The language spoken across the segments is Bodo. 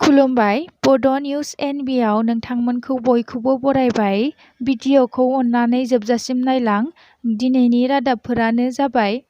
खुलुमबाय बड' निउज एनबि आव नोंथांमोनखौ बयखौबो बरायबाय। भिडिअखौ अननानै जोबजासिम नायलां। दिनैनि रादाबफोरानो जाबाय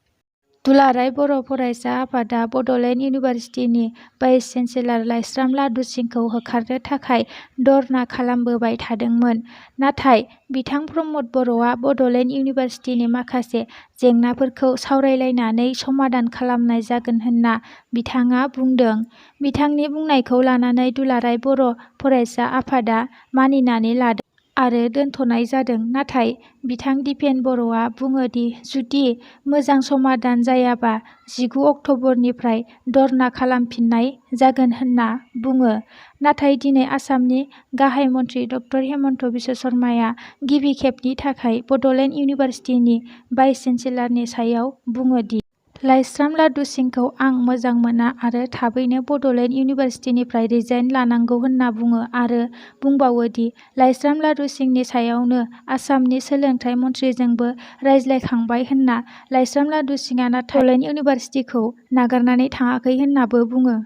दुलाराय बर' फरायसा आफादा बड'लेण्ड इउनिभारसिटिनि भाइस चेन्सेलर लाइस्राम लादु सिंखौ होखारनो थाखाय धरना खालामबोबाय थादोंमोन। नाथाय बिथां प्रमद बर'आ बड'लेण्ड इउनिभारसिटिनि माखासे जेंनाफोरखौ सावरायलायनानै समाधान खालामनाय जागोन होनना बिथाङा बुंदों। बिथांनि बुंनायखौ लानानै दुलाराय बर' फरायसा आफादा मानिनानै लादों आरो दोनथ'नाय जादों। नाथाय बिथां दिपेन बर'आ बुङो दि जुदि मोजां समाधान जायाबा 19 अक्ट'बरनिफ्राय धरना खालामफिननाय जागोन होनना बुङो। नाथाय दिनै आसामनि गाहाय मन्थ्रि ड हेमन्त बिश्व शर्माया गिबि खेबनि थाखाय बड'लेण्ड इउनिभारसिटिनि भाइस चेन्सेलरनि सायाव बुङो दि लाइस्राम लादु सिंखौ आं मोजां मोना आरो थाबैनो बड'लेण्ड इउनिभारसिटिनिफ्राय रिजाइन लानांगौ होनना बुङो आरो बुंबावो दि लाइस्राम लादु सिंनि सायावनो आसामनि सोलोंथाइ मन्थ्रिजोंबो रायज्लायखांबाय होनना। लाइस्राम लादु सिंआ नाथाय बड'लेण्ड इउनिभारसिटिखौ नागारनानै थाङाखै होननाबो बुङो।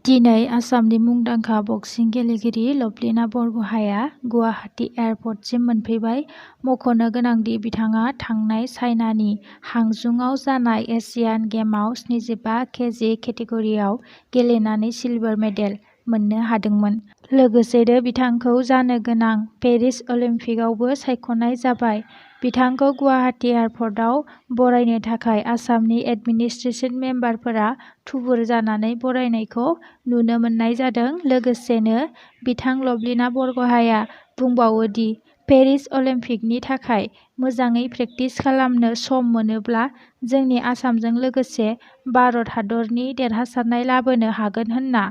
दिनै आसामनि मुंदांखा बक्सिं गेलेगिरि लभलिना बरग'हाइआ गुवाहाटी एयारपर्टसिम मोनफैबाय। मख'नो गोनांदि बिथाङा थांनाय चाइनानि हांजुंआव जानाय एशियान गेम्सआव 75 केजि केटेगरिआव गेलेनानै सिलभार मेडेल मोननो हादोंमोन। लोगोसेनो बिथांखौ जानो गोनां पेरिस अलिम्पिकआवबो सायख'नाय जाबाय। बिथांखौ गुवाहाटी एयारपर्टआव बरायनो थाखाय आसामनि एडमिनिस्ट्रेसन मेम्बारफोरा थुबुर जानानै बरायनायखौ नुनो मोननाय जादों। लोगोसेनो बिथां लभलिना बरग'हाइआ बुंबावो दि पेरिस अलिम्पिकनि थाखाय मोजाङै प्रेक्टिस खालामनो सम मोनोब्ला जोंनि आसामजों लोगोसे भारत हादरनि देरहासारनाय लाबोनो हागोन होनना।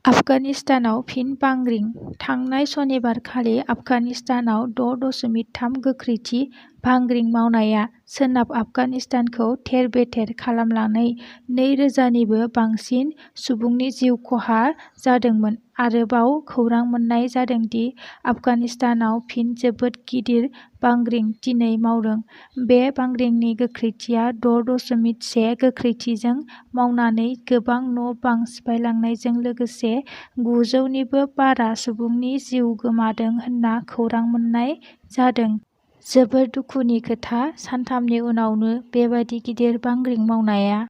आफगानिस्तानाव फिन बांग्रिं थांनाय सनिबारखालि आफगानिस्तानाव 6.3 गोख्रैथि बांग्रिं मावनाया सोनाब आफगानिस्तानखौ थेर-बेथेर खालामनानै 2,000 निबो बांसिन सुबुंनि जिउ खहा जादोंमोन। आरोबाव खौरां मोन्नाय जादों दि आफगानिस्तानाव फिन जोबोद गिदिर बांग्रिं दिनै मावदों। बे बांग्रिंनि गोख्रैथिया 6.1 गोख्रैथिजों मावनानै गोबां न'-बां सिफायलांनायजों लोगोसे 900 निबो बारा सुबुंनि जिउ गोमादों होनना खौरां मोन्नाय जादों। जोबोद दुखुनि खोथा सानथामनि उनावनो बेबादि गिदिर बांग्रिं मावनाया।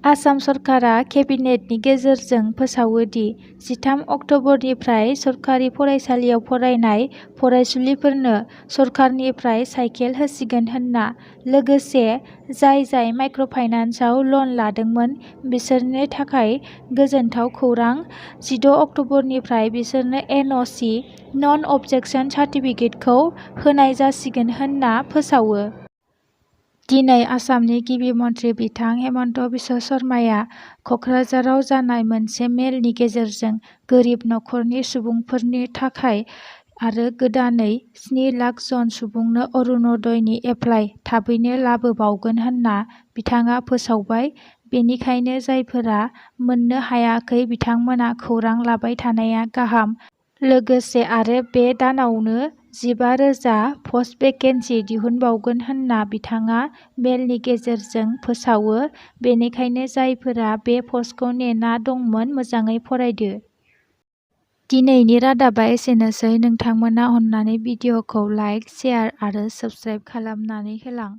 आसाम सरकारा केबिनेटनि गेजेरजों फोसावो दि 13 अक्ट'बरनिफ्राय सरकारि फरायसालियाव फरायनाय फरायसुलिफोरनो सरकारनिफ्राय साइकेल होसिगोन होनना। लोगोसे जाय माइक्र'फाइनान्सआव लन लादोंमोन बिसोरनि थाखाय गोजोनथाव खौरां 16 अक्ट'बरनिफ्राय बिसोरनो एनअसि नन अबजेक्सन सार्टिफिकेटखौ होनाय जासिगोन होनना फोसावो। दिनै आसामनि गिबि मन्थ्रि बिथां हेमन्त बिश्व शर्माया क'क्राझाराव जानाय मोनसे मेलनि गेजेरजों गोरिब नखरनि सुबुंफोरनि थाखाय आरो गोदानै 7 लाख जन सुबुंनो अरुण'दयनि एप्लाइ थाबैनो लाबोबावगोन होनना बिथाङा फोसावबाय। बेनिखायनो जायफोरा मोननो हायाखै बिथांमोना खौरां लाबाय थानाया गाहाम। लोगोसे आरो बे दानावनो 15,000 पस्ट भेकेन्सि दिहुनबावगोन होनना बिथाङा मेलनि गेजेरजों फोसावो। बेनिखायनो जायफोरा बे पस्टखौ नेना दंमोन मोजाङै फरायदो। दिनैनि रादाबा एसेनोसै। नोंथांमोना अननानै भिडिअखौ लाइक, शेयार आरो साबस्क्राइब खालामनानै होलां।